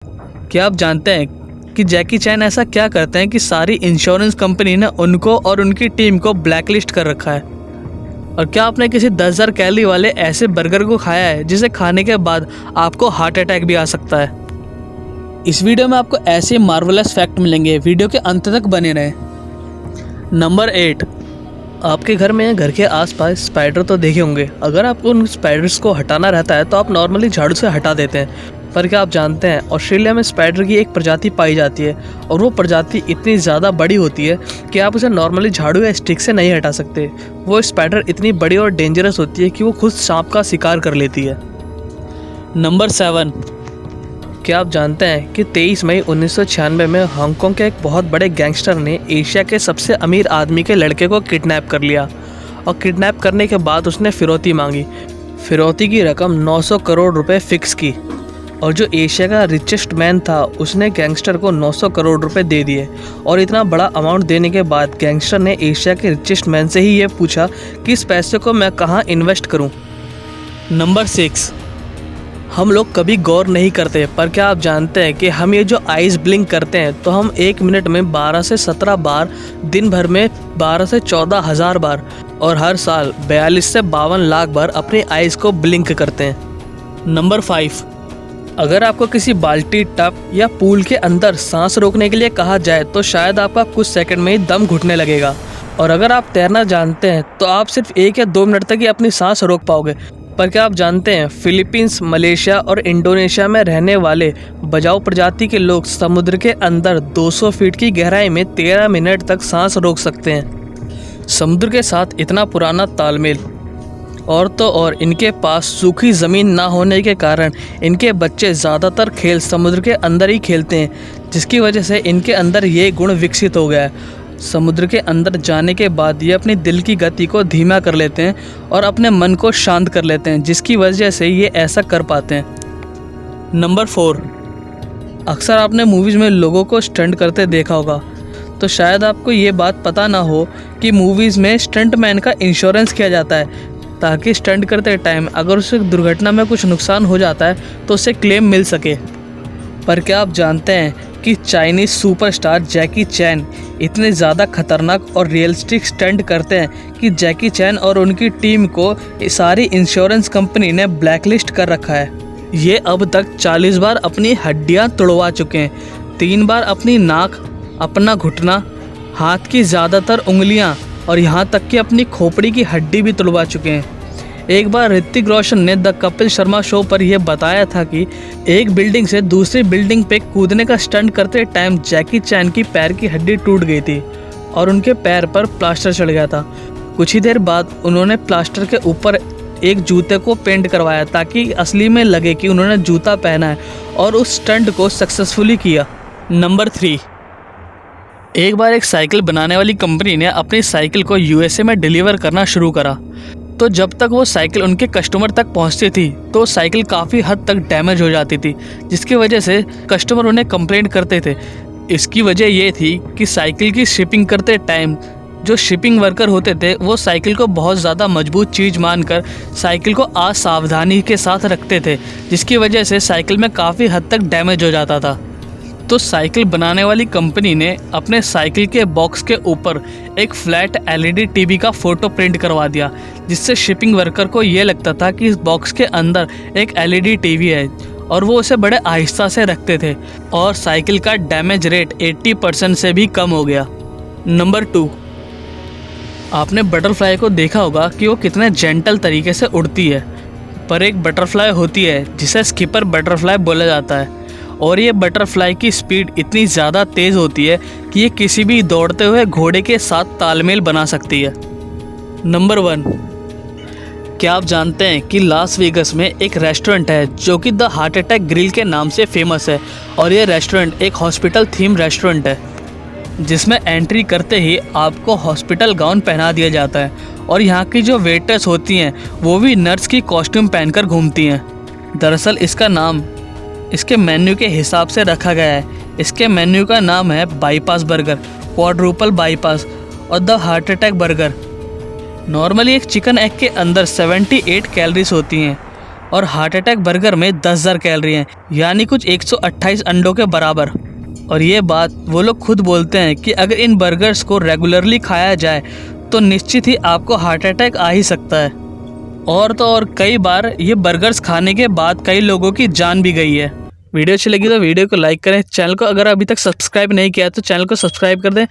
क्या आप जानते हैं कि जैकी चैन ऐसा क्या करते हैं कि सारी इंश्योरेंस कंपनी ने उनको और उनकी टीम को ब्लैकलिस्ट कर रखा है? और क्या आपने किसी 10,000 कैलोरी वाले ऐसे बर्गर को खाया है जिसे खाने के बाद आपको हार्ट अटैक भी आ सकता है? इस वीडियो में आपको ऐसे मार्वलस फैक्ट मिलेंगे, वीडियो के अंत तक बने रहें। नंबर 8, आपके घर में या घर के आसपास स्पाइडर तो देखे होंगे। अगर आपको उन स्पाइडर्स को हटाना रहता है तो आप नॉर्मली झाड़ू से हटा देते हैं, पर क्या आप जानते हैं ऑस्ट्रेलिया में स्पाइडर की एक प्रजाति पाई जाती है और वो प्रजाति इतनी ज़्यादा बड़ी होती है कि आप उसे नॉर्मली झाड़ू या स्टिक से नहीं हटा सकते। वो स्पाइडर इतनी बड़ी और डेंजरस होती है कि वो खुद सांप का शिकार कर लेती है। नंबर 7, क्या आप जानते हैं कि 23 मई 1996 में हांगकांग के एक बहुत बड़े गैंगस्टर ने एशिया के सबसे अमीर आदमी के लड़के को किडनैप कर लिया और किडनैप करने के बाद उसने फिरौती मांगी। फिरौती की रकम 900 करोड़ रुपए फिक्स की और जो एशिया का रिचेस्ट मैन था उसने गैंगस्टर को 900 करोड़ रुपए दे दिए। और इतना बड़ा अमाउंट देने के बाद गैंगस्टर ने एशिया के रिचेस्ट मैन से ही ये पूछा कि इस पैसे को मैं कहाँ इन्वेस्ट करूँ। नंबर 6, हम लोग कभी गौर नहीं करते, पर क्या आप जानते हैं कि हम ये जो आइज़ ब्लिंक करते हैं तो हम 1 मिनट में 12 से 17 बार, दिन भर में 12 से 14 हज़ार बार और हर साल 42 से 52 लाख बार अपनी आइज़ को ब्लिंक करते हैं। नंबर 5, अगर आपको किसी बाल्टी, टब या पूल के अंदर सांस रोकने के लिए कहा जाए तो शायद आपका कुछ सेकंड में ही दम घुटने लगेगा। और अगर आप तैरना जानते हैं तो आप सिर्फ 1 या 2 मिनट तक ही अपनी सांस रोक पाओगे। पर क्या आप जानते हैं फिलीपींस, मलेशिया और इंडोनेशिया में रहने वाले बजाऊ प्रजाति के लोग समुद्र के अंदर 200 फीट की गहराई में 13 मिनट तक सांस रोक सकते हैं। समुद्र के साथ इतना पुराना तालमेल और तो और इनके पास सूखी ज़मीन ना होने के कारण इनके बच्चे ज़्यादातर खेल समुद्र के अंदर ही खेलते हैं, जिसकी वजह से इनके अंदर ये गुण विकसित हो गया है। समुद्र के अंदर जाने के बाद ये अपनी दिल की गति को धीमा कर लेते हैं और अपने मन को शांत कर लेते हैं, जिसकी वजह से ये ऐसा कर पाते हैं। नंबर 4, अक्सर आपने मूवीज़ में लोगों को स्टंट करते देखा होगा, तो शायद आपको ये बात पता ना हो कि मूवीज़ में स्टंट मैन का इंश्योरेंस किया जाता है ताकि स्टंट करते टाइम अगर उसे दुर्घटना में कुछ नुकसान हो जाता है तो उसे क्लेम मिल सके। पर क्या आप जानते हैं कि चाइनीज़ सुपरस्टार जैकी चैन इतने ज़्यादा खतरनाक और रियलिस्टिक स्टंट करते हैं कि जैकी चैन और उनकी टीम को सारी इंश्योरेंस कंपनी ने ब्लैकलिस्ट कर रखा है। ये अब तक 40 बार अपनी हड्डियां तोड़वा चुके हैं, 3 बार अपनी नाक, अपना घुटना, हाथ की ज़्यादातर उंगलियां और यहाँ तक कि अपनी खोपड़ी की हड्डी भी तुड़वा चुके हैं। एक बार ऋतिक रोशन ने द कपिल शर्मा शो पर यह बताया था कि एक बिल्डिंग से दूसरी बिल्डिंग पे कूदने का स्टंट करते टाइम जैकी चैन की पैर की हड्डी टूट गई थी और उनके पैर पर प्लास्टर चढ़ गया था। कुछ ही देर बाद उन्होंने प्लास्टर के ऊपर एक जूते को पेंट करवाया ताकि असली में लगे कि उन्होंने जूता पहना है और उस स्टंट को सक्सेसफुली किया। नंबर 3, एक बार एक साइकिल बनाने वाली कंपनी ने अपनी साइकिल को यूएसए में डिलीवर करना शुरू करा। तो जब तक वो साइकिल उनके कस्टमर तक पहुंचती थी तो साइकिल काफ़ी हद तक डैमेज हो जाती थी, जिसकी वजह से कस्टमर उन्हें कंप्लेंट करते थे। इसकी वजह ये थी कि साइकिल की शिपिंग करते टाइम जो शिपिंग वर्कर होते थे वो साइकिल को बहुत ज़्यादा मजबूत चीज़ मानकर साइकिल को असावधानी के साथ रखते थे, जिसकी वजह से साइकिल में काफ़ी हद तक डैमेज हो जाता था। तो साइकिल बनाने वाली कंपनी ने अपने साइकिल के बॉक्स के ऊपर एक फ्लैट एलईडी टीवी का फ़ोटो प्रिंट करवा दिया, जिससे शिपिंग वर्कर को ये लगता था कि इस बॉक्स के अंदर एक एलईडी टीवी है और वो उसे बड़े आहिस्ता से रखते थे और साइकिल का डैमेज रेट 80% से भी कम हो गया। नंबर 2, आपने बटरफ्लाई को देखा होगा कि वो कितने जेंटल तरीके से उड़ती है, पर एक बटरफ्लाई होती है जिसे स्किपर बटरफ्लाई बोला जाता है और ये बटरफ्लाई की स्पीड इतनी ज़्यादा तेज़ होती है कि ये किसी भी दौड़ते हुए घोड़े के साथ तालमेल बना सकती है। नंबर 1, क्या आप जानते हैं कि लास वेगस में एक रेस्टोरेंट है जो कि द हार्ट अटैक ग्रिल के नाम से फेमस है और ये रेस्टोरेंट एक हॉस्पिटल थीम रेस्टोरेंट है, जिसमें एंट्री करते ही आपको हॉस्पिटल गाउन पहना दिया जाता है और यहाँ की जो वेटर्स होती हैं वो भी नर्स की कॉस्ट्यूम पहनकर घूमती हैं। दरअसल इसका नाम इसके मेन्यू के हिसाब से रखा गया है। इसके मेन्यू का नाम है बाईपास बर्गर, क्वाड्रुपल बाईपास और the heart attack burger. Normally एक चिकन एग के अंदर 78 कैलोरीज होती हैं, और हार्ट अटैक बर्गर में 10,000 कैलोरी हैं, यानी कुछ 128 अंडों के बराबर। और ये बात वो लोग खुद बोलते हैं कि अगर इन बर्गर्स को रेगुलरली खाया जाए तो निश्चित ही आपको हार्ट अटैक आ ही सकता है। और तो और कई बार ये बर्गर्स खाने के बाद कई लोगों की जान भी गई है। वीडियो अच्छी लगी तो वीडियो को लाइक करें, चैनल को अगर अभी तक सब्सक्राइब नहीं किया तो चैनल को सब्सक्राइब कर दें।